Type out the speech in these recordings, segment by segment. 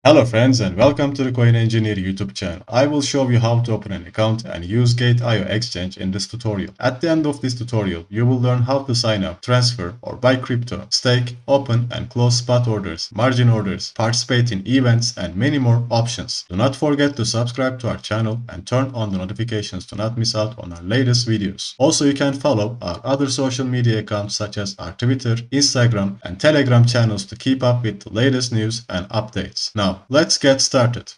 Hello friends and welcome to the Coin Engineer YouTube channel. I will show you how to open an account and use Gate.io exchange in this tutorial. At the end of this tutorial, you will learn how to sign up, transfer or buy crypto, stake, open and close spot orders, margin orders, participate in events and many more options. Do not forget to subscribe to our channel and turn on the notifications to not miss out on our latest videos. Also, you can follow our other social media accounts such as our Twitter, Instagram and Telegram channels to keep up with the latest news and updates. Now, let's get started.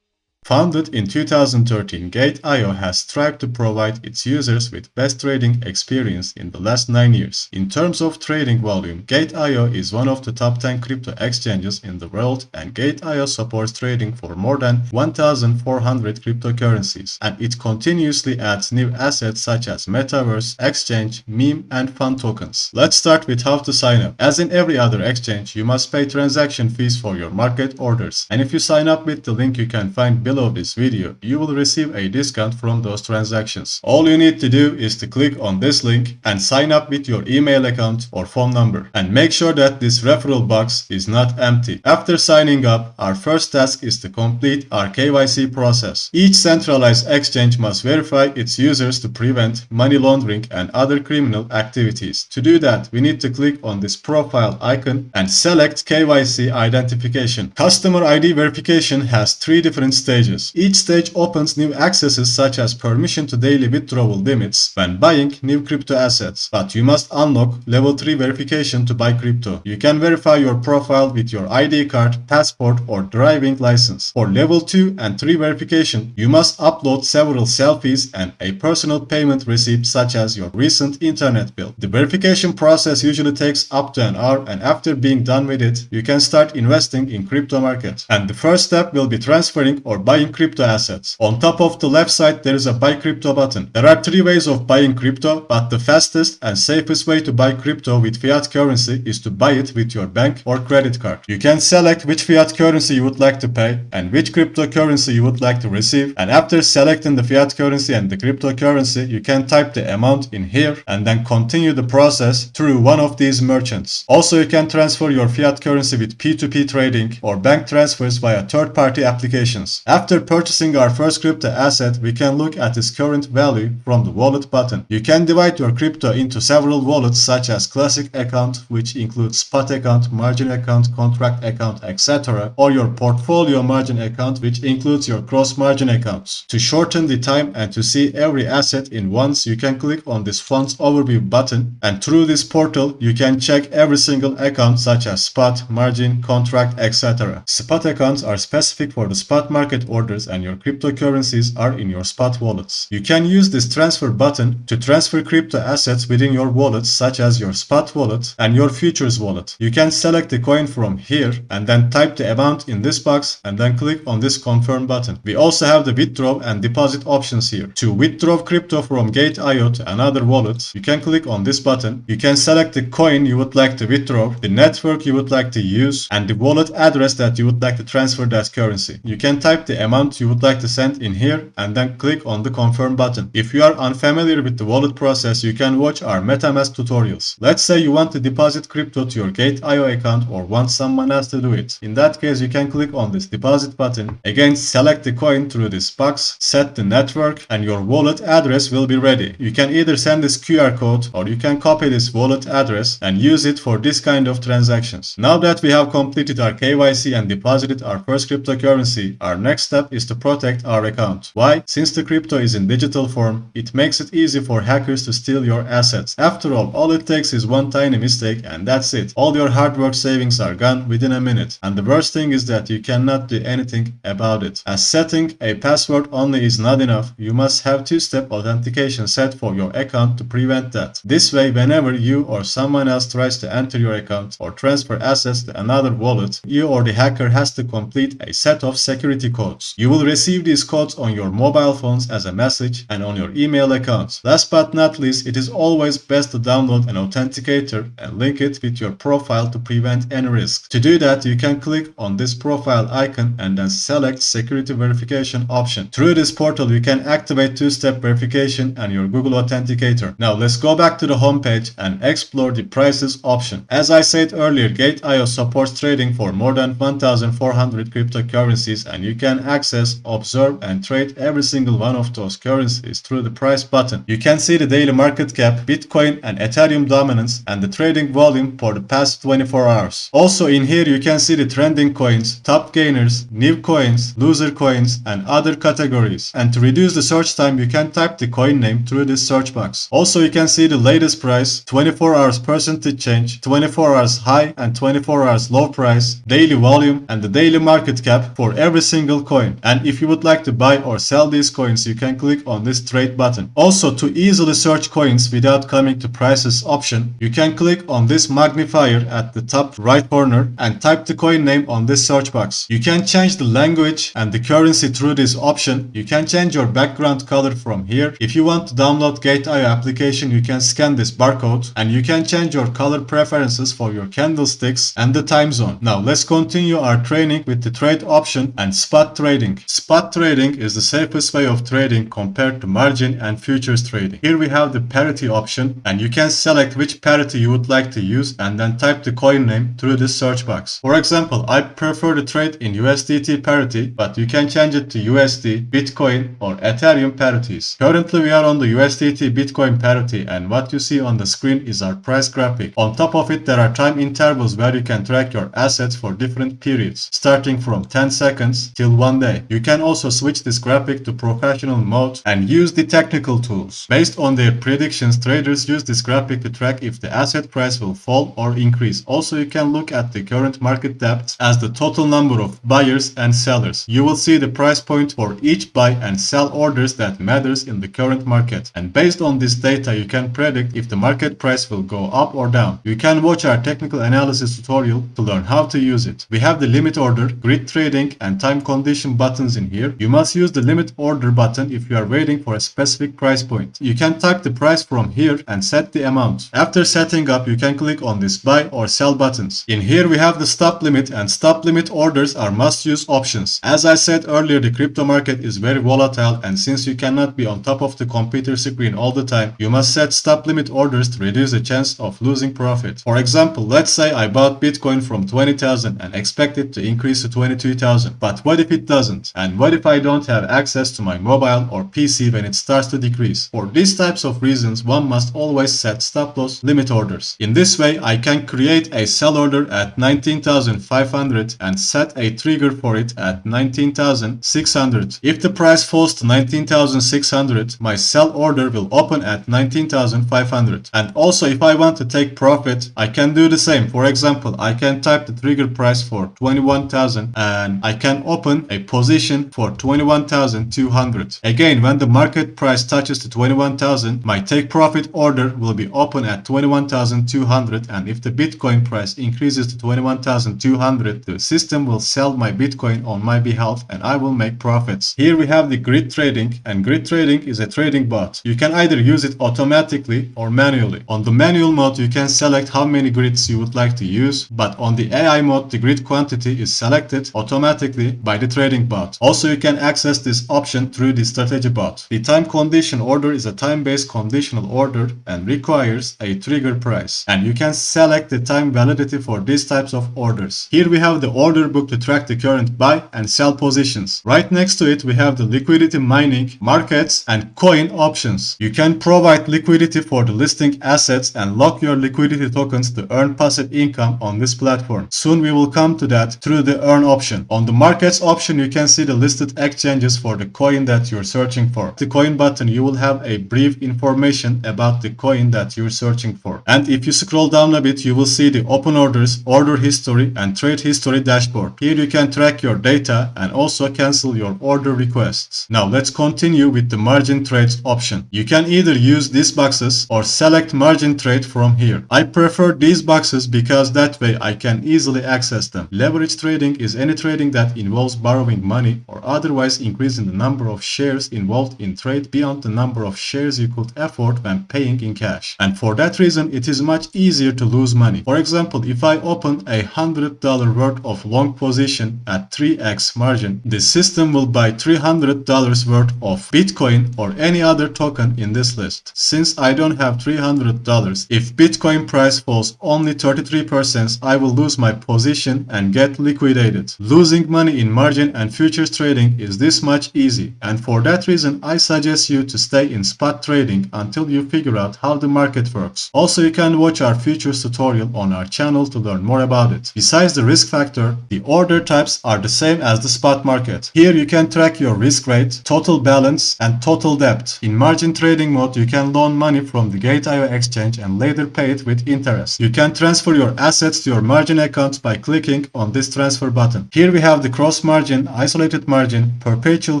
Founded in 2013, Gate.io has strived to provide its users with best trading experience in the last 9 years. In terms of trading volume, Gate.io is one of the top 10 crypto exchanges in the world, and Gate.io supports trading for more than 1,400 cryptocurrencies, and it continuously adds new assets such as Metaverse, Exchange, Meme, and Fun tokens. Let's start with how to sign up. As in every other exchange, you must pay transaction fees for your market orders, and if you sign up with the link you can find below this video, you will receive a discount from those transactions. All you need to do is to click on this link and sign up with your email account or phone number, and make sure that this referral box is not empty. After signing up, our first task is to complete our KYC process. Each centralized exchange must verify its users to prevent money laundering and other criminal activities. To do that, we need to click on this profile icon and select KYC identification. Customer ID verification has 3 different stages. Each stage opens new accesses such as permission to daily withdrawal limits when buying new crypto assets, but you must unlock level 3 verification to buy crypto. You can verify your profile with your ID card, passport or driving license. For level 2 and 3 verification, you must upload several selfies and a personal payment receipt such as your recent internet bill. The verification process usually takes up to an hour, and after being done with it, you can start investing in crypto market. And the first step will be transferring or buying crypto assets. On top of the left side, there is a buy crypto button. There are 3 ways of buying crypto, but the fastest and safest way to buy crypto with fiat currency is to buy it with your bank or credit card. You can select which fiat currency you would like to pay and which cryptocurrency you would like to receive, and after selecting the fiat currency and the cryptocurrency, you can type the amount in here and then continue the process through one of these merchants. Also, you can transfer your fiat currency with P2P trading or bank transfers via third-party applications. After purchasing our first crypto asset, we can look at its current value from the wallet button. You can divide your crypto into several wallets such as classic account, which includes spot account, margin account, contract account, etc., or your portfolio margin account, which includes your cross margin accounts. To shorten the time and to see every asset in once, you can click on this funds overview button, and through this portal you can check every single account such as spot, margin, contract, etc. Spot accounts are specific for the spot market orders, and your cryptocurrencies are in your spot wallets. You can use this transfer button to transfer crypto assets within your wallets such as your spot wallet and your futures wallet. You can select the coin from here and then type the amount in this box and then click on this confirm button. We also have the withdraw and deposit options here. To withdraw crypto from Gate.io to another wallet, you can click on this button. You can select the coin you would like to withdraw, the network you would like to use, and the wallet address that you would like to transfer that currency. You can type the amount you would like to send in here and then click on the confirm button. If you are unfamiliar with the wallet process, you can watch our MetaMask tutorials. Let's say you want to deposit crypto to your Gate.io account or want someone else to do it. In that case, you can click on this deposit button. Again, select the coin through this box, set the network, and your wallet address will be ready. You can either send this QR code or you can copy this wallet address and use it for this kind of transactions. Now that we have completed our KYC and deposited our first cryptocurrency, our next step is to protect our account. Why? Since the crypto is in digital form, it makes it easy for hackers to steal your assets. After all it takes is one tiny mistake and that's it. All your hard work savings are gone within a minute. And the worst thing is that you cannot do anything about it. As setting a password only is not enough, you must have 2-step authentication set for your account to prevent that. This way, whenever you or someone else tries to enter your account or transfer assets to another wallet, you or the hacker has to complete a set of security code. codes. You will receive these codes on your mobile phones as a message and on your email accounts. Last but not least, it is always best to download an Authenticator and link it with your profile to prevent any risk. To do that, you can click on this profile icon and then select Security Verification option. Through this portal, you can activate two-step verification and your Google Authenticator. Now let's go back to the homepage and explore the prices option. As I said earlier, Gate.io supports trading for more than 1,400 cryptocurrencies, and you can access, observe and trade every single one of those currencies through the price button. You can see the daily market cap, Bitcoin and Ethereum dominance and the trading volume for the past 24 hours. Also in here you can see the trending coins, top gainers, new coins, loser coins and other categories. And to reduce the search time, you can type the coin name through this search box. Also you can see the latest price, 24 hours percentage change, 24 hours high and 24 hours low price, daily volume and the daily market cap for every single coin. And if you would like to buy or sell these coins, you can click on this trade button. Also, to easily search coins without coming to prices option, you can click on this magnifier at the top right corner and type the coin name on this search box. You can change the language and the currency through this option. You can change your background color from here. If you want to download Gate.io application, you can scan this barcode and you can change your color preferences for your candlesticks and the time zone. Now let's continue our training with the trade option and spot trading. Spot trading is the safest way of trading compared to margin and futures trading. Here we have the parity option and you can select which parity you would like to use and then type the coin name through this search box. For example, I prefer to trade in USDT parity, but you can change it to USD, Bitcoin or Ethereum parities. Currently we are on the USDT Bitcoin parity and what you see on the screen is our price graphic. On top of it there are time intervals where you can track your assets for different periods, starting from 10 seconds till 1 day. You can also switch this graphic to professional mode and use the technical tools. Based on their predictions, traders use this graphic to track if the asset price will fall or increase. Also, you can look at the current market depth as the total number of buyers and sellers. You will see the price point for each buy and sell orders that matters in the current market. And based on this data, you can predict if the market price will go up or down. You can watch our technical analysis tutorial to learn how to use it. We have the limit order, grid trading and time condition buttons in here. You must use the limit order button if you are waiting for a specific price point. You can type the price from here and set the amount. After setting up, you can click on this buy or sell buttons. In here we have the stop limit, and stop limit orders are must-use options. As I said earlier, the crypto market is very volatile, and since you cannot be on top of the computer screen all the time, you must set stop limit orders to reduce the chance of losing profit. For example, let's say I bought Bitcoin from 20,000 and expect it to increase to 22,000. But what if it doesn't? And what if I don't have access to my mobile or PC when it starts to decrease? For these types of reasons, one must always set stop loss limit orders. In this way, I can create a sell order at 19,500 and set a trigger for it at 19,600. If the price falls to 19,600, my sell order will open at 19,500. And also, if I want to take profit, I can do the same. For example, I can type the trigger price for 21,000 and I can open a position for 21,200. Again, when the market price touches to 21,000, my take profit order will be open at 21,200, and if the Bitcoin price increases to 21,200, the system will sell my Bitcoin on my behalf and I will make profits. Here we have the grid trading, and grid trading is a trading bot. You can either use it automatically or manually. On the manual mode, you can select how many grids you would like to use, but on the AI mode, the grid quantity is selected automatically by the trading bot. Also, you can access this option through the strategy bot. The time condition order is a time-based conditional order and requires a trigger price. And you can select the time validity for these types of orders. Here we have the order book to track the current buy and sell positions. Right next to it, we have the liquidity mining, markets, and coin options. You can provide liquidity for the listing assets and lock your liquidity tokens to earn passive income on this platform. Soon we will come to that through the earn option. On the markets option, you can see the listed exchanges for the coin that you're searching for. The coin button, you will have a brief information about the coin that you're searching for. And if you scroll down a bit, you will see the open orders, order history, and trade history dashboard. Here you can track your data and also cancel your order requests. Now let's continue with the margin trades option. You can either use these boxes or select margin trade from here. I prefer these boxes because that way I can easily access them. Leverage trading is any trading that involves borrowing borrowing money or otherwise increasing the number of shares involved in trade beyond the number of shares you could afford when paying in cash. And for that reason, it is much easier to lose money. For example, if I open a $100 worth of long position at 3x margin, the system will buy $300 worth of Bitcoin or any other token in this list. Since I don't have $300, if Bitcoin price falls only 33%, I will lose my position and get liquidated. Losing money in margin and futures trading is this much easy, and for that reason I suggest you to stay in spot trading until you figure out how the market works. Also, you can watch our futures tutorial on our channel to learn more about it. Besides the risk factor, the order types are the same as the spot market. Here you can track your risk rate, total balance, and total debt. In margin trading mode, you can loan money from the Gate.io exchange and later pay it with interest. You can transfer your assets to your margin account by clicking on this transfer button. Here we have the cross margin, isolated margin, perpetual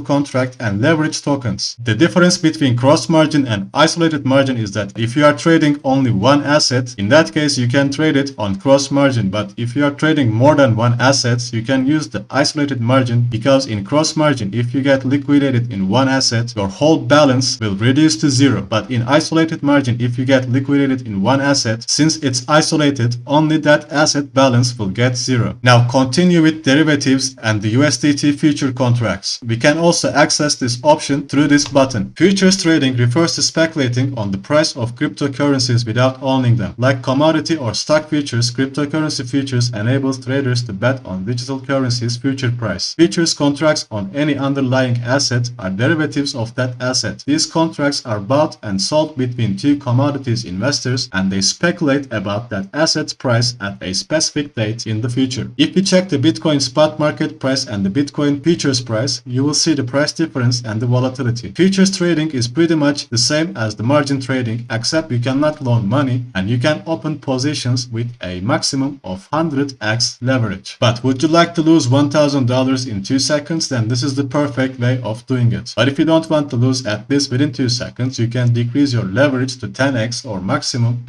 contract, and leverage tokens. The difference between cross margin and isolated margin is that if you are trading only one asset, in that case you can trade it on cross margin, but if you are trading more than one asset, you can use the isolated margin, because in cross margin, if you get liquidated in one asset, your whole balance will reduce to zero. But in isolated margin, if you get liquidated in one asset, since it's isolated, only that asset balance will get zero. Now continue with derivatives and the USDT future contracts. We can also access this option through this button. Futures trading refers to speculating on the price of cryptocurrencies without owning them. Like commodity or stock futures, cryptocurrency futures enables traders to bet on digital currencies' future price. Futures contracts on any underlying asset are derivatives of that asset. These contracts are bought and sold between two commodities investors, and they speculate about that asset's price at a specific date in the future. If you check the Bitcoin spot market price and the Bitcoin futures price, you will see the price difference and the volatility. Futures trading is pretty much the same as the margin trading, except you cannot loan money and you can open positions with a maximum of 100x leverage. But would you like to lose $1,000 in 2 seconds? Then this is the perfect way of doing it. But if you don't want to lose at least within 2 seconds, you can decrease your leverage to 10x or maximum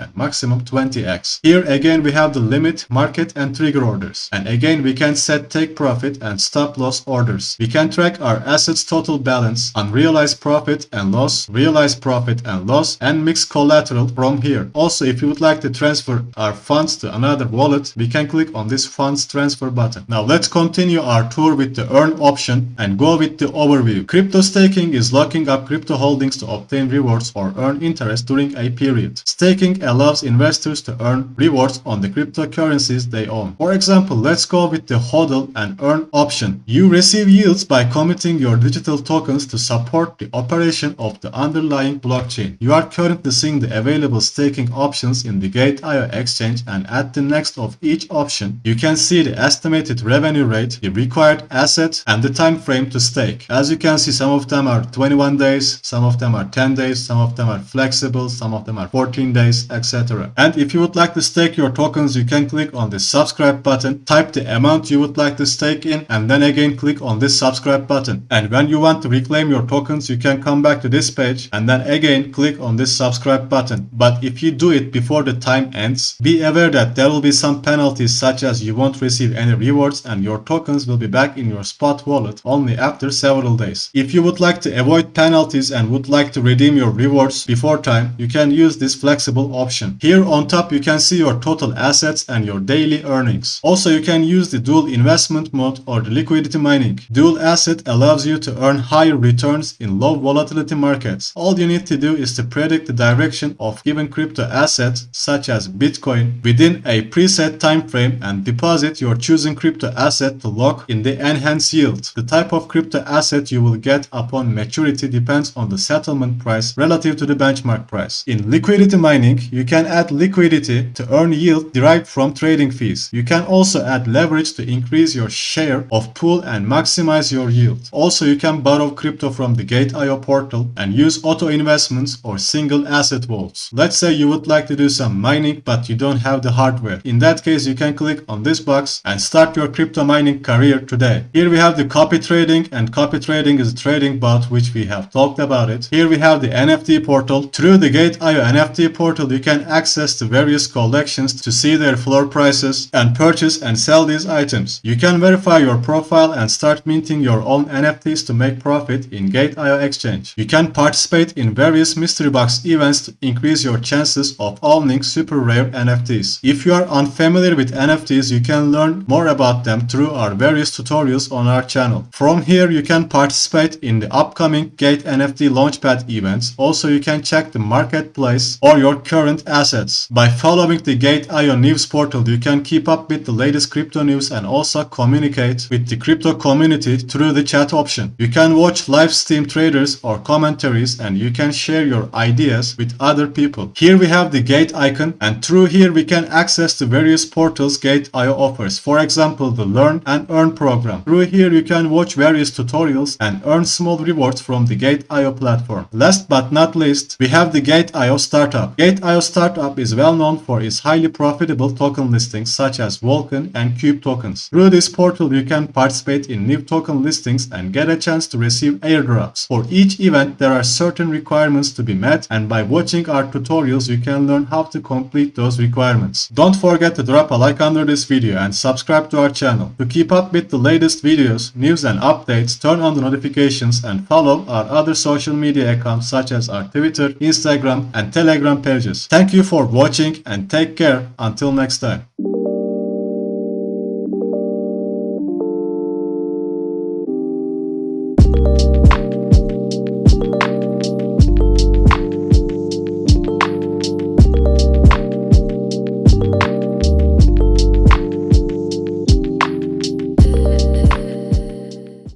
20x. Here again we have the limit, market, and trigger orders. And again we can set take profit and stop loss orders. We can track our assets total balance, unrealized profit and loss, realized profit and loss, and mix collateral from here. Also, if you would like to transfer our funds to another wallet, we can click on this funds transfer button. Now let's continue our tour with the earn option and go with the overview. Crypto staking is locking up crypto holdings to obtain rewards or earn interest during a period. Staking allows investors to earn rewards on the cryptocurrencies they own. For example, let's go with the hodl and earn option. You receive yields by committing your digital tokens to support the operation of the underlying blockchain. You are currently seeing the available staking options in the Gate.io exchange, and at the next of each option, you can see the estimated revenue rate, the required asset, and the time frame to stake. As you can see, some of them are 21 days, some of them are 10 days, some of them are flexible, some of them are 14 days, etc. And if you would like to stake your tokens, you can click on the subscribe button, type the amount you would like to stake in, and then again click on this subscribe button. And when you want to reclaim your tokens, you can come back to this page and then again click on this subscribe button. But if you do it before the time ends, be aware that there will be some penalties, such as you won't receive any rewards and your tokens will be back in your spot wallet only after several days. If you would like to avoid penalties and would like to redeem your rewards before time, you can use this flexible option. Here on top you can see your total assets and your daily earnings. Also, you can use the dual investment mode or the liquidity mining. Dual asset allows you to earn higher returns in low volatility markets. All you need to do is to predict the direction of given crypto asset, such as Bitcoin, within a preset time frame and deposit your chosen crypto asset to lock in the enhanced yield. The type of crypto asset you will get upon maturity depends on the settlement price relative to the benchmark price. In liquidity mining, you can add liquidity to earn yield derived from trading fees. You can also add leverage to increase your share of pool and maximize your yield. Also, you can borrow crypto from the Gate.io portal and use auto investments or single asset vaults. Let's say you would like to do some mining but you don't have the hardware. In that case, you can click on this box and start your crypto mining career today. Here we have the copy trading, and copy trading is a trading bot which we have talked about it. Here we have the Nfd Portal. Through the Gate.io Nfd Portal, you can access the various collections to see their floor prices and purchase and sell these items. You can verify your profile sell and start minting your own NFTs to make profit in Gate.io exchange. You can participate in various mystery box events to increase your chances of owning super rare NFTs. If you are unfamiliar with NFTs, you can learn more about them through our various tutorials on our channel. From here, you can participate in the upcoming Gate NFT Launchpad events. Also, you can check the marketplace or your current assets. By following the Gate.io news portal, you can keep up with the latest crypto news and also communicate with the crypto community through the chat option. You can watch live stream traders or commentaries, and you can share your ideas with other people. Here we have the Gate icon, and through here we can access the various portals Gate.io offers. For example, the Learn and Earn program. Through here you can watch various tutorials and earn small rewards from the Gate.io platform. Last but not least, we have the Gate.io Startup. Gate.io Startup is well known for its highly profitable token listings such as Vulcan and Cube tokens. Through this portal, you can participate in new token listings and get a chance to receive airdrops. For each event, there are certain requirements to be met, and by watching our tutorials, you can learn how to complete those requirements. Don't forget to drop a like under this video and subscribe to our channel. To keep up with the latest videos, news and updates, turn on the notifications and follow our other social media accounts such as our Twitter, Instagram and Telegram pages. Thank you for watching and take care until next time.